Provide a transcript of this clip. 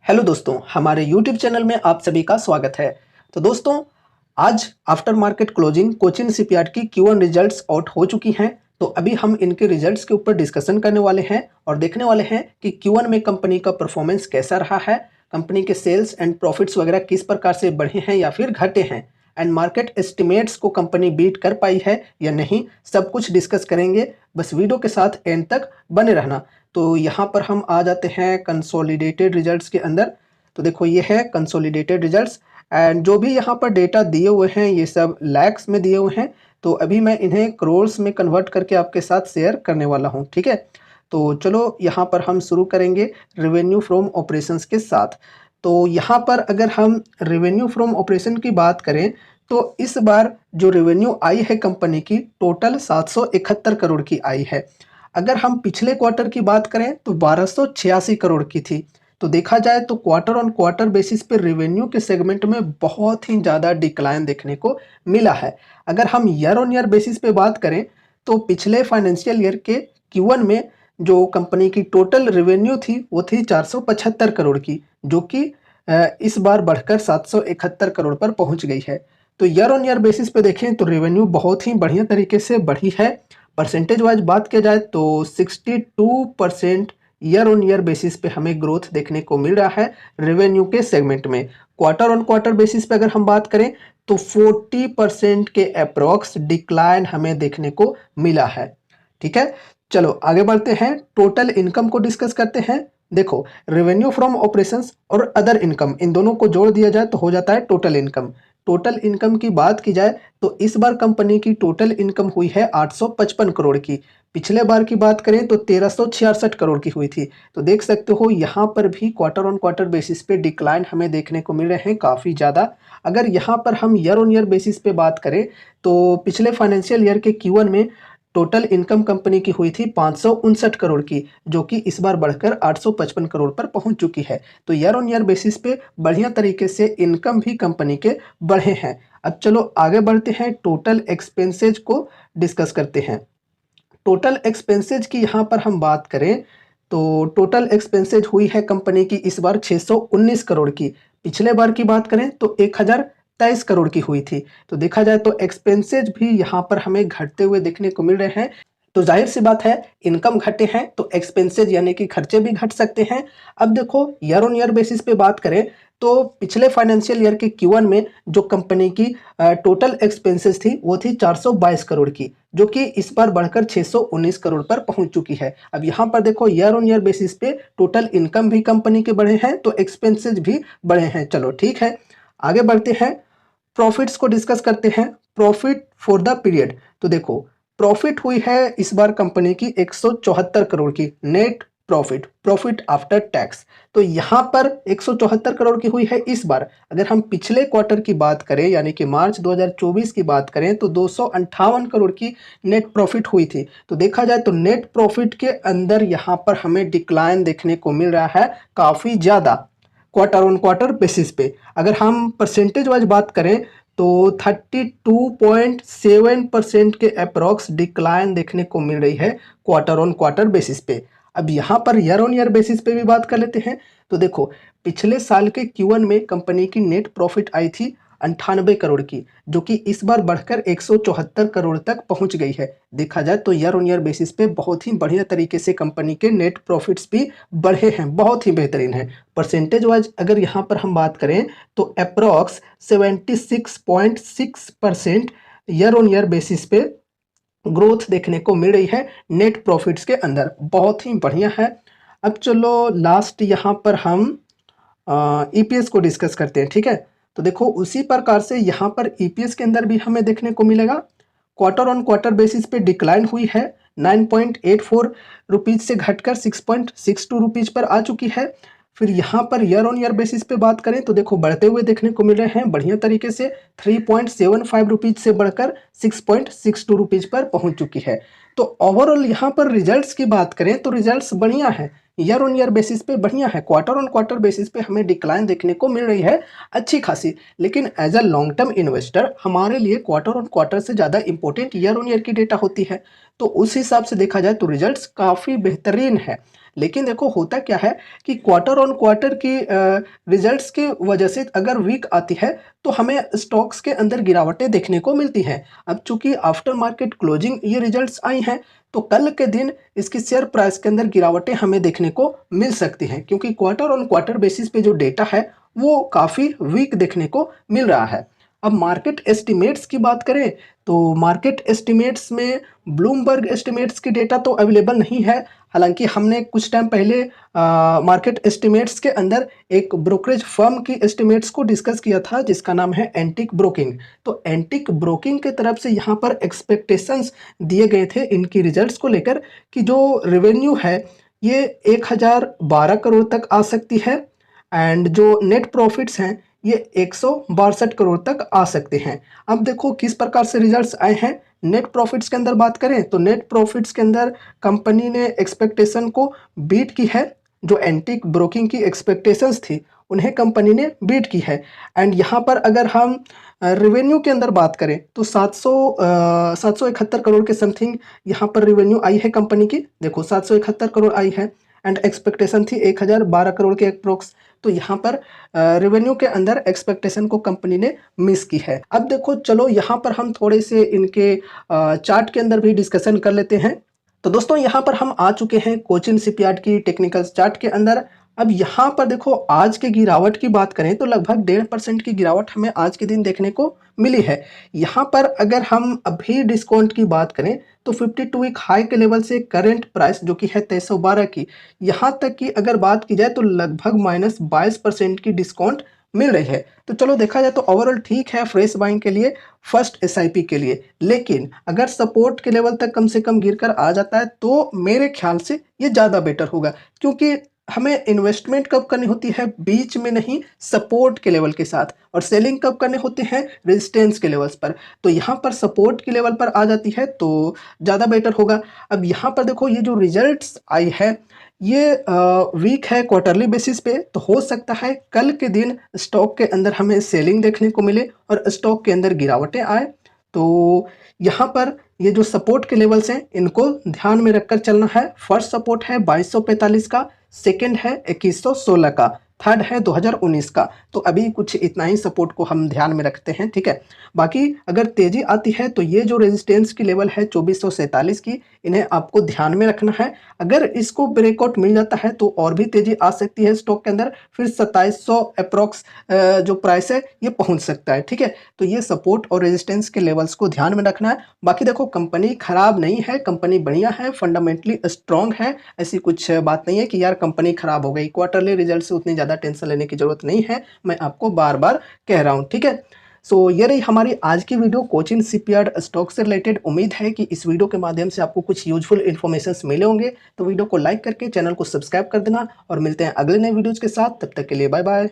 Hello दोस्तों, हमारे YouTube channel में आप सभी का स्वागत है। तो दोस्तों, आज after market closing Cochin shipyard की Q1 रिजल्ट्स आउट हो चुकी हैं। तो अभी हम इनके रिजल्ट्स के ऊपर डिस्कशन करने वाले हैं और देखने वाले हैं कि Q1 में कंपनी का परफॉर्मेंस कैसा रहा है, कंपनी के सेल्स एंड प्रॉफिट्स वगैरह किस प्रकार से बढ़े हैं या फिर घटे हैं, एंड मार्केट एस्टिमेट्स को कंपनी बीट कर पाई है या नहीं, सब कुछ डिस्कस करेंगे। बस वीडियो के साथ एंड तक बने रहना। तो यहाँ पर हम आ जाते हैं कंसोलिडेटेड रिजल्ट्स के अंदर। तो देखो, ये है कंसोलिडेटेड रिजल्ट्स एंड जो भी यहाँ पर डेटा दिए हुए हैं ये सब लैक्स में दिए हुए हैं। तो अभी मैं इन्हें करोड़्स में कन्वर्ट करके आपके साथ शेयर करने वाला हूँ, ठीक है। तो चलो यहाँ पर हम शुरू करेंगे रेवेन्यू फ्रॉम ऑपरेशंस के साथ। तो यहाँ पर अगर हम रेवेन्यू फ्रॉम ऑपरेशन की बात करें तो इस बार जो रेवेन्यू आई है कंपनी की टोटल 771 करोड़ की आई है। अगर हम पिछले क्वार्टर की बात करें तो 1286 करोड़ की थी। तो देखा जाए तो क्वार्टर ऑन क्वार्टर बेसिस पे रेवेन्यू के सेगमेंट में बहुत ही ज़्यादा डिक्लाइन देखने को मिला है। अगर हम ईयर ऑन ईयर बेसिस पे बात करें तो पिछले फाइनेंशियल ईयर के Q1 में जो कंपनी की टोटल रेवेन्यू थी वो थी 475 करोड़ की, जो कि इस बार बढ़कर 771 करोड़ पर पहुंच गई है। तो ईयर ऑन ईयर बेसिस पे देखें तो रेवेन्यू बहुत ही बढ़िया तरीके से बढ़ी है। परसेंटेज वाइज बात किया जाए तो 62% ईयर ऑन ईयर बेसिस पे हमें ग्रोथ देखने को मिल रहा है रेवेन्यू के सेगमेंट में। क्वार्टर ऑन क्वार्टर बेसिस पे अगर हम बात करें तो 40% के अप्रॉक्स डिक्लाइन हमें देखने को मिला है, ठीक है। चलो आगे बढ़ते हैं, टोटल इनकम को डिस्कस करते हैं। देखो, रेवेन्यू फ्रॉम ऑपरेशंस और अदर इनकम इन दोनों को जोड़ दिया जाए तो हो जाता है टोटल इनकम। टोटल इनकम की बात की जाए तो इस बार कंपनी की टोटल इनकम हुई है 855 करोड़ की। पिछले बार की बात करें तो 1366 करोड़ की हुई थी। तो देख सकते हो यहाँ पर भी क्वार्टर ऑन क्वार्टर बेसिस पे डिक्लाइन हमें देखने को मिल रहे हैं काफ़ी ज़्यादा। अगर यहाँ पर हम ईयर ऑन ईयर बेसिस पे बात करें तो पिछले फाइनेंशियल ईयर के Q1 में टोटल इनकम कंपनी की हुई थी 559 करोड़ की, जो कि इस बार बढ़कर 855 करोड़ पर पहुंच चुकी है। तो ईयर ऑन ईयर बेसिस पे बढ़िया तरीके से इनकम भी कंपनी के बढ़े हैं। अब चलो आगे बढ़ते हैं, टोटल एक्सपेंसेज को डिस्कस करते हैं। टोटल एक्सपेंसेज की यहाँ पर हम बात करें तो टोटल एक्सपेंसेज हुई है कंपनी की इस बार 619 करोड़ की। पिछले बार की बात करें तो 1023 करोड़ की हुई थी। तो देखा जाए तो एक्सपेंसेज भी यहाँ पर हमें घटते हुए देखने को मिल रहे हैं। तो जाहिर सी बात है, इनकम घटे हैं तो एक्सपेंसेज यानी कि खर्चे भी घट सकते हैं। अब देखो, ईयर ऑन ईयर बेसिस पे बात करें तो पिछले फाइनेंशियल ईयर के Q1 में जो कंपनी की टोटल एक्सपेंसेस थी वो थी 422 करोड़ की, जो कि इस बार बढ़कर 619 करोड़ पर पहुंच चुकी है। अब यहाँ पर देखो, ईयर ऑन ईयर बेसिस पे टोटल इनकम भी कंपनी के बढ़े हैं तो एक्सपेंसेस भी बढ़े हैं। चलो ठीक है, आगे बढ़ते हैं, प्रॉफिट्स को डिस्कस करते हैं। प्रॉफिट फॉर द पीरियड, तो देखो प्रॉफिट हुई है इस बार कंपनी की 174 करोड़ की net profit, profit after tax. तो यहाँ पर 174 करोड़ की हुई है इस बार। अगर हम पिछले क्वार्टर की बात करें यानी कि मार्च 2024 की बात करें तो 258 करोड़ की नेट प्रॉफिट हुई थी। तो देखा जाए तो नेट प्रॉफिट के अंदर यहाँ पर हमें डिक्लाइन देखने को मिल रहा है काफ़ी ज़्यादा क्वार्टर ऑन क्वार्टर बेसिस पे। अगर हम परसेंटेज वाइज बात करें तो 32.7% के अप्रॉक्स डिक्लाइन देखने को मिल रही है क्वार्टर ऑन क्वार्टर बेसिस पे। अब यहाँ per year on year basis पे भी बात कर लेते हैं। तो देखो, पिछले साल के Q1 में कंपनी की नेट प्रॉफिट आई थी 98 करोड़ की, जो कि इस बार बढ़कर 174 करोड़ तक पहुंच गई है। देखा जाए तो ईयर ऑन ईयर बेसिस पे बहुत ही बढ़िया तरीके से कंपनी के नेट प्रॉफिट्स भी बढ़े हैं, बहुत ही बेहतरीन है। परसेंटेज वाइज अगर यहाँ पर हम बात करें तो approx 76.6% year on year basis पे ग्रोथ देखने को मिल रही है नेट प्रॉफिट्स के अंदर, बहुत ही बढ़िया है। अब चलो लास्ट यहाँ पर हम ईपीएस को डिस्कस करते हैं, ठीक है। तो देखो, उसी प्रकार से यहाँ पर ईपीएस के अंदर भी हमें देखने को मिलेगा क्वार्टर ऑन क्वार्टर बेसिस पे डिक्लाइन हुई है 9.84 रुपीज़ से घटकर 6.62 रुपीज़ पर आ चुकी है। फिर यहाँ per year on year basis पे बात करें तो देखो बढ़ते हुए देखने को मिल रहे हैं बढ़िया तरीके से, 3.75 रुपीज़ से बढ़कर 6.62 रुपीज़ पर पहुँच चुकी है। तो ओवरऑल यहाँ पर रिजल्ट्स की बात करें तो रिजल्ट्स बढ़िया है, ईयर ऑन ईयर बेसिस पे बढ़िया है, क्वार्टर ऑन क्वार्टर बेसिस पे हमें डिक्लाइन देखने को मिल रही है अच्छी खासी। लेकिन as a long term investor हमारे लिए क्वार्टर ऑन क्वार्टर से ज़्यादा इंपॉर्टेंट ईयर ऑन ईयर की डेटा होती है। तो उस हिसाब से देखा जाए तो रिजल्ट्स काफ़ी बेहतरीन है। लेकिन देखो होता क्या है कि क्वार्टर ऑन क्वार्टर की रिजल्ट्स की वजह से अगर वीक आती है तो हमें स्टॉक्स के अंदर गिरावटें देखने को मिलती हैं। अब चूंकि आफ्टर मार्केट क्लोजिंग ये रिजल्ट्स आई हैं तो कल के दिन इसकी शेयर प्राइस के अंदर गिरावटें हमें देखने को मिल सकती हैं, क्योंकि क्वार्टर ऑन क्वार्टर बेसिस पे जो डेटा है वो काफ़ी वीक देखने को मिल रहा है। अब मार्केट एस्टिमेट्स की बात करें तो मार्केट एस्टिमेट्स में ब्लूमबर्ग एस्टिमेट्स की डेटा तो अवेलेबल नहीं है। हालांकि हमने कुछ टाइम पहले मार्केट एस्टिमेट्स के अंदर एक ब्रोकरेज फर्म की एस्टिमेट्स को डिस्कस किया था जिसका नाम है एंटिक ब्रोकिंग। तो एंटिक ब्रोकिंग के तरफ से यहाँ पर एक्सपेक्टेशंस दिए गए थे इनकी रिजल्ट्स को लेकर कि जो रेवेन्यू है ये 1012 करोड़ तक आ सकती है एंड जो नेट प्रॉफिट्स हैं ये 162 करोड़ तक आ सकते हैं। अब देखो किस प्रकार से रिजल्ट्स आए हैं। नेट प्रॉफिट्स के अंदर बात करें तो नेट प्रॉफिट्स के अंदर कंपनी ने एक्सपेक्टेशन को बीट की है। जो एंटिक ब्रोकिंग की एक्सपेक्टेशंस थी उन्हें कंपनी ने बीट की है। एंड यहाँ पर अगर हम रेवेन्यू के अंदर बात करें तो 771 करोड़ के समथिंग यहाँ पर रेवेन्यू आई है कंपनी की। देखो 771 करोड़ आई है एंड एक्सपेक्टेशन थी 1012 करोड़ के अप्रोक्स। तो यहाँ पर रेवेन्यू के अंदर एक्सपेक्टेशन को कंपनी ने मिस की है। अब देखो चलो यहाँ पर हम थोड़े से इनके चार्ट के अंदर भी डिस्कशन कर लेते हैं। तो दोस्तों यहाँ पर हम आ चुके हैं कोचिन शिपयार्ड की टेक्निकल चार्ट के अंदर। अब यहाँ पर देखो आज के गिरावट की बात करें तो लगभग 1.5% की गिरावट हमें आज के दिन देखने को मिली है। यहाँ पर अगर हम अभी डिस्काउंट की बात करें तो 52 वीक हाई के लेवल से करंट प्राइस जो कि है 2312 की, यहाँ तक की अगर बात की जाए तो लगभग -22% की डिस्काउंट मिल रही है। तो चलो देखा जाए तो ओवरऑल ठीक है फ्रेश बाइंग के लिए, फर्स्ट एसआईपी के लिए। लेकिन अगर सपोर्ट के लेवल तक कम से कम गिरकर आ जाता है तो मेरे ख्याल से ये ज़्यादा बेटर होगा, क्योंकि हमें इन्वेस्टमेंट कब करनी होती है, बीच में नहीं, सपोर्ट के लेवल के साथ, और सेलिंग कब करने होते हैं, रेजिस्टेंस के लेवल्स पर। तो यहाँ पर सपोर्ट के लेवल पर आ जाती है तो ज़्यादा बेटर होगा। अब यहाँ पर देखो ये जो रिजल्ट्स आई है ये वीक है क्वार्टरली बेसिस पे, तो हो सकता है कल के दिन स्टॉक के अंदर हमें सेलिंग देखने को मिले और स्टॉक के अंदर गिरावटें आए। तो यहाँ पर ये जो सपोर्ट के लेवल्स हैं इनको ध्यान में रखकर चलना है। फर्स्ट सपोर्ट है 2245 का, सेकंड है 2116 का, थर्ड है 2019 का। तो अभी कुछ इतना ही सपोर्ट को हम ध्यान में रखते हैं, ठीक है। बाकी अगर तेजी आती है तो ये जो रेजिस्टेंस की लेवल है 2447 की, इन्हें आपको ध्यान में रखना है। अगर इसको ब्रेकआउट मिल जाता है तो और भी तेजी आ सकती है स्टॉक के अंदर, फिर 2700 अप्रोक्स जो प्राइस है ये पहुंच सकता है, ठीक है। तो ये सपोर्ट और रेजिस्टेंस के लेवल्स को ध्यान में रखना है। बाकी देखो कंपनी खराब नहीं है, कंपनी बढ़िया है, फंडामेंटली स्ट्रॉन्ग है। ऐसी कुछ बात नहीं है कि यार कंपनी खराब हो गई। क्वार्टरली रिजल्ट से उतनी ज़्यादा टेंशन लेने की जरूरत नहीं है, मैं आपको बार बार कह रहा हूँ, ठीक है। सो ये रही हमारी आज की वीडियो कोचिन शिपयार्ड स्टॉक से रिलेटेड। उम्मीद है कि इस वीडियो के माध्यम से आपको कुछ यूजफुल इन्फॉर्मेशन मिले होंगे। तो वीडियो को लाइक करके चैनल को सब्सक्राइब कर देना और मिलते हैं अगले नए वीडियोज़ के साथ। तब तक के लिए बाय बाय।